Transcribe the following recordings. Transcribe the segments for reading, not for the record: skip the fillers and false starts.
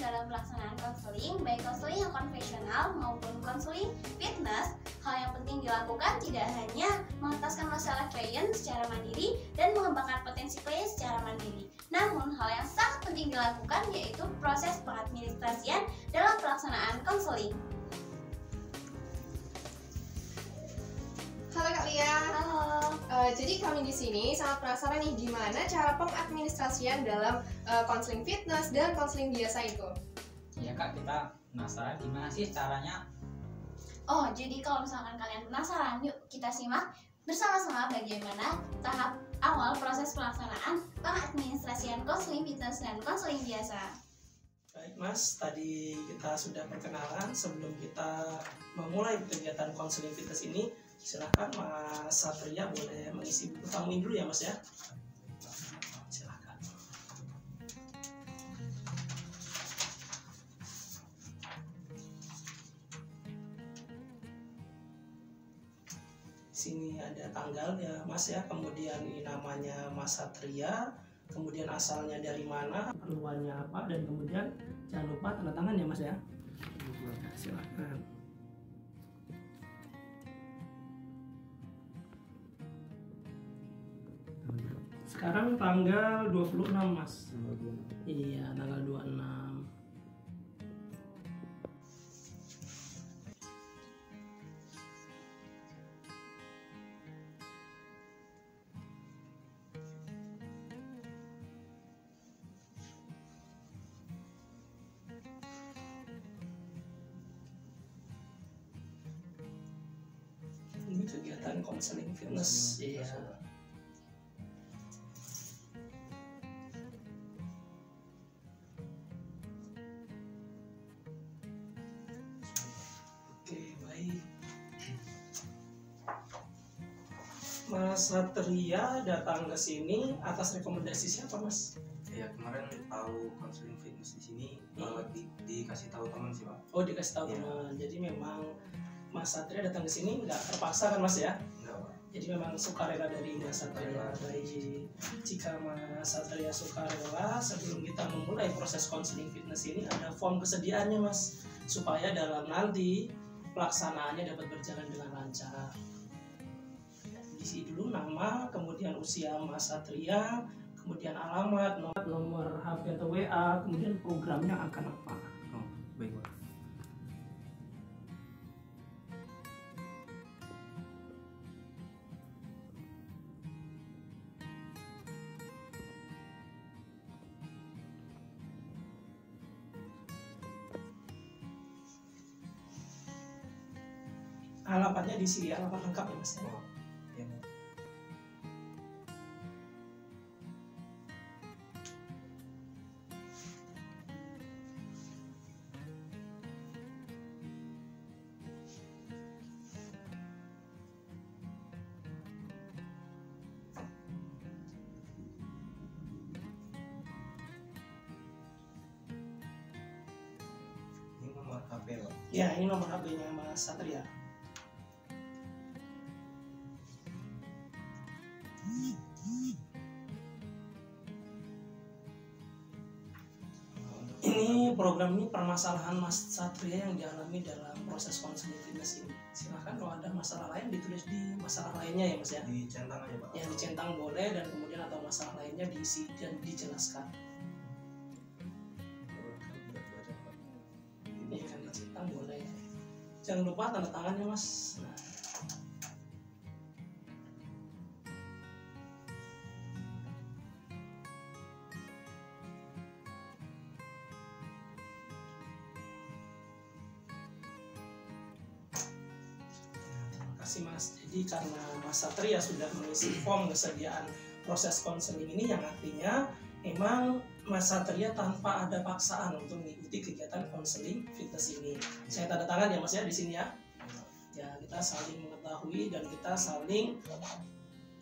dalam pelaksanaan konseling, baik konseling yang konvensional maupun konseling fitness, hal yang penting dilakukan tidak hanya mengentaskan masalah klien secara mandiri dan mengembangkan potensi klien secara mandiri. Namun, hal yang sangat penting dilakukan yaitu proses pengadministrasian dalam pelaksanaan konseling. Halo Kak Lia. Halo. Jadi kami di sini sangat penasaran nih gimana cara pengadministrasian dalam konseling fitness dan konseling biasa itu. Ya Kak, kita penasaran gimana sih caranya. Oh, jadi kalau misalkan kalian penasaran, yuk kita simak bersama-sama bagaimana tahap awal proses pelaksanaan pengadministrasian konseling fitness dan konseling biasa. Baik Mas, tadi kita sudah perkenalan. Sebelum kita memulai kegiatan konseling fitness ini, silahkan Mas Satria boleh mengisi buku tamu dulu ya Mas ya. Silahkan. Sini ada tanggal ya Mas ya, kemudian ini namanya Mas Satria, kemudian asalnya dari mana, keperluannya apa, dan kemudian jangan lupa tanda tangan ya Mas ya. Silahkan. Sekarang tanggal 26 Mas. Iya, tanggal 26. Ini kegiatan konseling fitness. Iya. Oke, baik. Mas Satria datang ke sini atas rekomendasi siapa, Mas? Ya kemarin tahu konseling fitness di sini dikasih tahu teman sih Pak. Oh, dikasih tahu Iya. teman. Jadi memang Mas Satria datang ke sini nggak terpaksa kan Mas ya? Enggak Pak. Jadi memang sukarela dari Mas Satria. Baik, jika Mas Satria sukarela, sebelum kita memulai proses konseling fitness ini ada form kesediaannya Mas, supaya dalam nanti pelaksanaannya dapat berjalan dengan lancar. Isi dulu nama, kemudian usia Mas Satria, kemudian alamat, nomor HP atau WA, kemudian programnya akan apa. Oh, baik Pak. Alamatnya diisi, alamat lengkap ya Mas. Oh, iya Pak. Ini nomor HP Pak. Ya, ini nomor HP-nya Mas Satria. Ini program ini permasalahan Mas Satria yang dialami dalam proses konseling fitness ini. Silahkan kalau ada masalah lain ditulis di masalah lainnya ya Mas ya. Dicentang aja Pak. Yang dicentang boleh, dan kemudian atau masalah lainnya diisi dan dijelaskan. Ini kan dicentang boleh. Jangan lupa tanda tangannya Mas. Nah, terima kasih Mas. Jadi karena Mas Satria sudah mengisi form kesediaan proses konseling ini, yang artinya memang Mas Satria tanpa ada paksaan untuk mengikuti kegiatan konseling fitness ini. Saya tanda tangan ya Mas ya di sini ya. Ya, kita saling mengetahui dan kita saling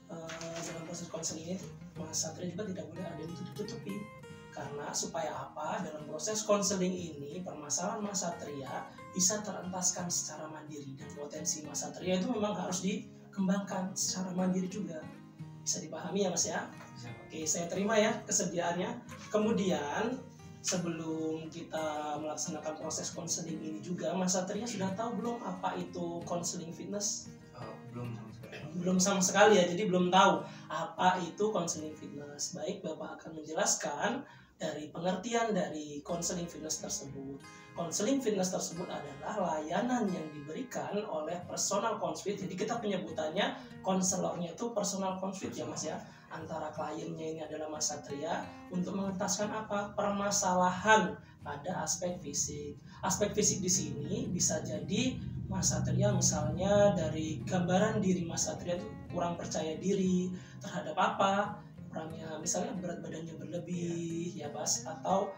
dalam proses konseling ini Mas Satria juga tidak boleh ada yang ditutup-tutupi. Karena supaya apa? Dalam proses konseling ini permasalahan Mas Satria bisa terentaskan secara mandiri, dan potensi Mas Satria itu memang harus dikembangkan secara mandiri juga. Bisa dipahami ya Mas ya? Oke, saya terima ya kesediaannya. Kemudian sebelum kita melaksanakan proses konseling ini juga, Mas Satria sudah tahu belum apa itu konseling fitness? Belum sama sekali. Belum sama sekali ya, jadi belum tahu apa itu konseling fitness. Baik, Bapak akan menjelaskan dari pengertian dari konseling fitness tersebut. Konseling fitness tersebut adalah layanan yang diberikan oleh personal coach fit. Jadi kita penyebutannya konselornya itu personal coach fit ya Mas ya. Antara kliennya ini adalah Mas Satria untuk mengentaskan apa? Permasalahan pada aspek fisik. Aspek fisik di sini bisa jadi Mas Satria misalnya dari gambaran diri Mas Satria itu kurang percaya diri terhadap apa? Kurangnya misalnya berat badannya berlebih ya Mas, atau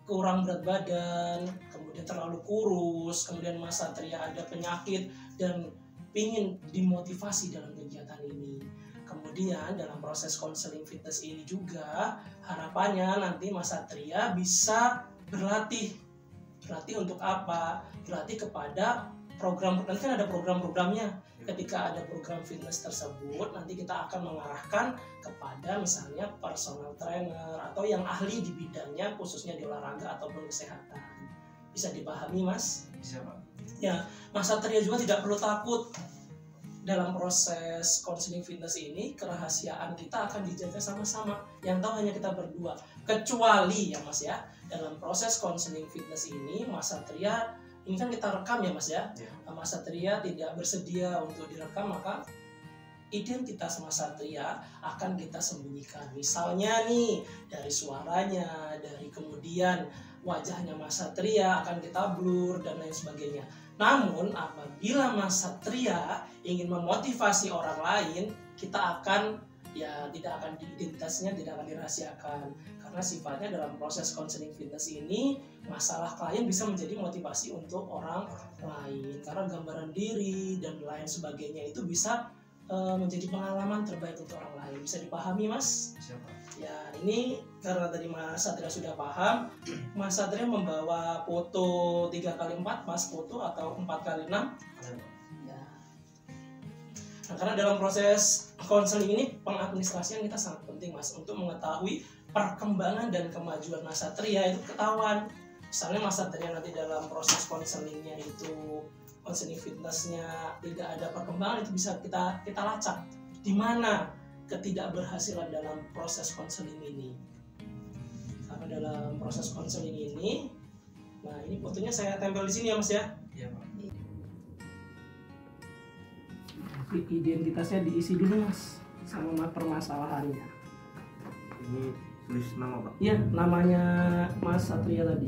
kurang berat badan, kemudian terlalu kurus, kemudian Mas Satria ada penyakit dan ingin dimotivasi dalam kegiatan ini. Kemudian dalam proses konseling fitness ini juga harapannya nanti Mas Satria bisa berlatih untuk apa? Berlatih kepada program, nanti kan ada program-programnya. Ketika ada program fitness tersebut, nanti kita akan mengarahkan kepada misalnya personal trainer atau yang ahli di bidangnya, khususnya di olahraga ataupun kesehatan. Bisa dipahami Mas? Bisa Pak. Ya, Mas Satria juga tidak perlu takut. Dalam proses counseling fitness ini, kerahasiaan kita akan dijaga sama-sama. Yang tahu hanya kita berdua. Kecuali ya Mas ya, dalam proses counseling fitness ini, Mas Satria, ini kan kita rekam ya Mas ya. Mas Satria tidak bersedia untuk direkam, maka identitas Mas Satria akan kita sembunyikan. Misalnya nih, dari suaranya, dari kemudian wajahnya Mas Satria akan kita blur dan lain sebagainya. Namun apabila Mas Satria ingin memotivasi orang lain, kita akan tidak akan identitasnya tidak akan dirahasiakan, karena sifatnya dalam proses counseling fitness ini masalah klien bisa menjadi motivasi untuk orang lain, karena gambaran diri dan lain sebagainya itu bisa menjadi pengalaman terbaik untuk orang lain. Bisa dipahami Mas? Bisa Pak. Ya, ini karena tadi Mas Satria sudah paham, Mas Satria membawa foto 3x4 Mas foto atau 4x6. Ya. Nah, karena dalam proses konseling ini pengadministrasian kita sangat penting Mas, untuk mengetahui perkembangan dan kemajuan Mas Satria itu ketahuan. Misalnya Mas Satria nanti dalam proses konselingnya itu, konseling fitnessnya tidak ada perkembangan, itu bisa kita lacak di mana ketidakberhasilan dalam proses konseling ini. Karena dalam proses konseling ini, nah ini fotonya saya tempel di sini ya Mas ya. Iya Pak. Identitasnya diisi dulu Mas, sama permasalahannya. Ini tulis nama Pak. Iya, namanya Mas Satria tadi.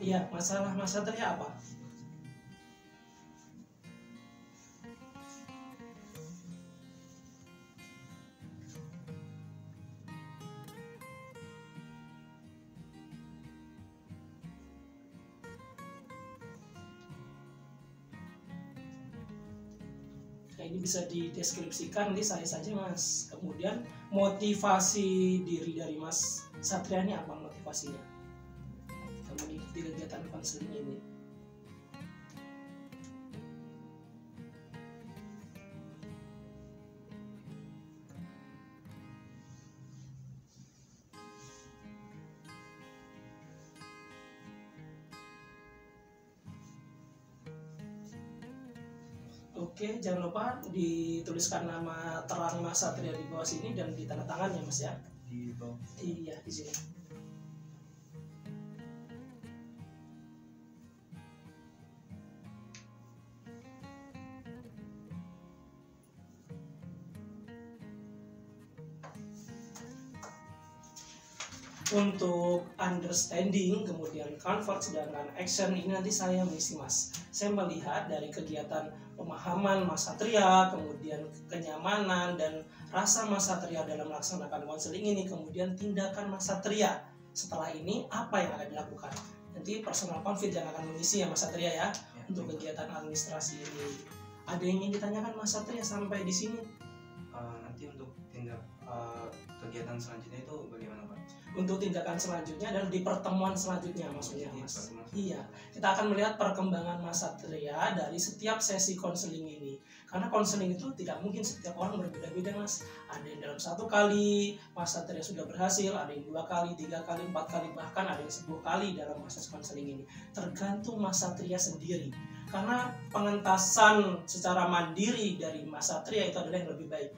Iya, masalah Mas Satria apa? Nah, ini bisa dideskripsikan di saya saja Mas. Kemudian motivasi diri dari Mas Satria ini apa motivasinya? Kamu di kegiatan konseling ini. Oke, jangan lupa dituliskan nama terang Mas Satria di bawah sini dan ditandatangan ya Mas ya. Di bawah. Iya, di sini. Untuk understanding, kemudian convert, sedangkan action ini nanti saya mengisi Mas. Saya melihat dari kegiatan pemahaman Mas Satria, kemudian kenyamanan dan rasa Mas Satria dalam melaksanakan konseling ini, kemudian tindakan Mas Satria setelah ini apa yang akan dilakukan. Nanti personal confit yang akan mengisi ya Mas Satria ya, untuk kegiatan administrasi ini. Ada yang ingin ditanyakan Mas Satria sampai di sini? Nanti untuk kegiatan selanjutnya itu bagaimana Pak? Untuk tindakan selanjutnya adalah di pertemuan selanjutnya maksudnya Jadi, Mas. pertemuan Iya, kita akan melihat perkembangan Mas Satria dari setiap sesi konseling ini. Karena konseling itu tidak mungkin setiap orang berbeda-beda, Mas. Ada yang dalam 1 kali Mas Satria sudah berhasil, ada yang 2 kali, 3 kali, 4 kali, bahkan ada yang 10 kali dalam proses konseling ini. Tergantung Mas Satria sendiri. Karena pengentasan secara mandiri dari Mas Satria itu adalah yang lebih baik.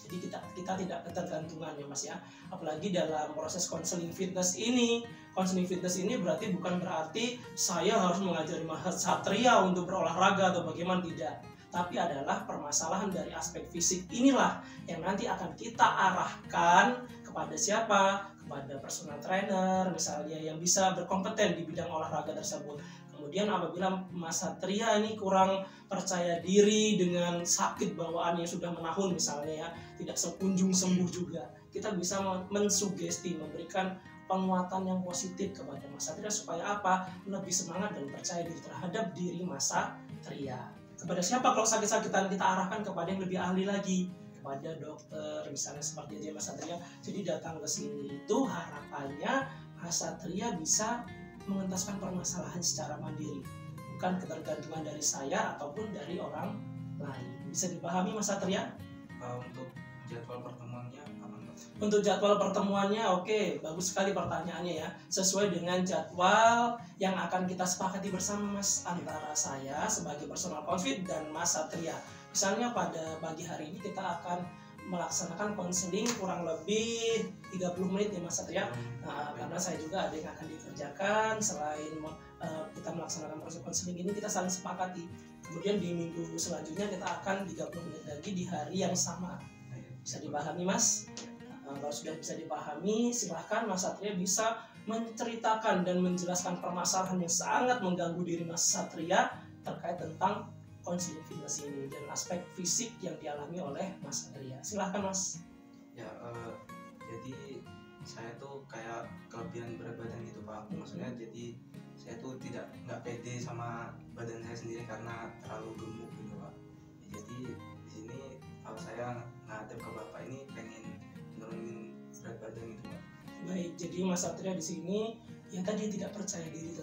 Jadi kita tidak ketergantungan ya Mas ya. Apalagi dalam proses konseling fitness ini. Konseling fitness ini bukan berarti saya harus mengajari Mas Satria untuk berolahraga atau bagaimana, tidak. Tapi adalah permasalahan dari aspek fisik inilah yang nanti akan kita arahkan kepada siapa? Kepada personal trainer misalnya yang bisa berkompeten di bidang olahraga tersebut. Kemudian apabila Mas Satria ini kurang percaya diri dengan sakit bawaan yang sudah menahun misalnya ya, tidak sekunjung sembuh juga, kita bisa mensugesti, memberikan penguatan yang positif kepada Mas Satria supaya apa? Lebih semangat dan percaya diri terhadap diri Mas Satria. Kepada siapa kalau sakit-sakitan kita arahkan kepada yang lebih ahli lagi, kepada dokter misalnya seperti itu ya Mas Satria. Jadi datang ke sini itu harapannya Mas Satria bisa mengentaskan permasalahan secara mandiri, bukan ketergantungan dari saya ataupun dari orang lain. Bisa dipahami Mas Satria? Untuk jadwal pertemuannya apa Mas? Untuk jadwal pertemuannya, oke, bagus sekali pertanyaannya ya. Sesuai dengan jadwal yang akan kita sepakati bersama Mas, antara saya sebagai personal coach dan Mas Satria. Misalnya pada pagi hari ini kita akan melaksanakan konseling kurang lebih 30 menit ya Mas Satria. Nah, karena saya juga ada yang akan dikerjakan selain kita melaksanakan proses konseling ini, kita saling sepakati. Kemudian di minggu selanjutnya kita akan 30 menit lagi di hari yang sama. Bisa dipahami Mas? Kalau sudah bisa dipahami, silahkan Mas Satria bisa menceritakan dan menjelaskan permasalahan yang sangat mengganggu diri Mas Satria terkait tentang konseling fitness ini dan aspek fisik yang dialami oleh Mas Satria. Silahkan Mas. Ya, jadi saya tuh kayak kelebihan berat badan gitu Pak. Maksudnya jadi saya tuh nggak pede sama badan saya sendiri karena terlalu gemuk gitu Pak. Jadi di sini kalau saya ngadep ke Bapak ini pengen nurunin berat badan gitu Pak. Baik, jadi Mas Satria di sini ya tadi tidak percaya diri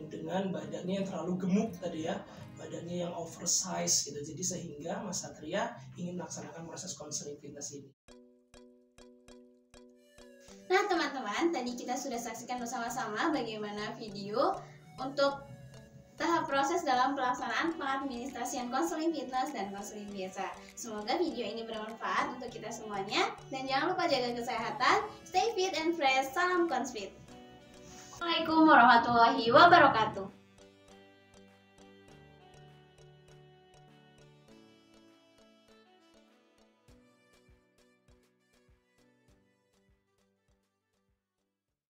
dengan badannya yang terlalu gemuk tadi ya, badannya yang oversize gitu. Jadi sehingga Mas Satria ingin melaksanakan proses konseling fitness ini. Nah teman-teman, tadi kita sudah saksikan bersama-sama bagaimana video untuk tahap proses dalam pelaksanaan pengadministrasian konseling fitness dan konseling biasa. Semoga video ini bermanfaat untuk kita semuanya, dan jangan lupa jaga kesehatan, stay fit and fresh, salam Consfit. Assalamualaikum warahmatullahi wabarakatuh.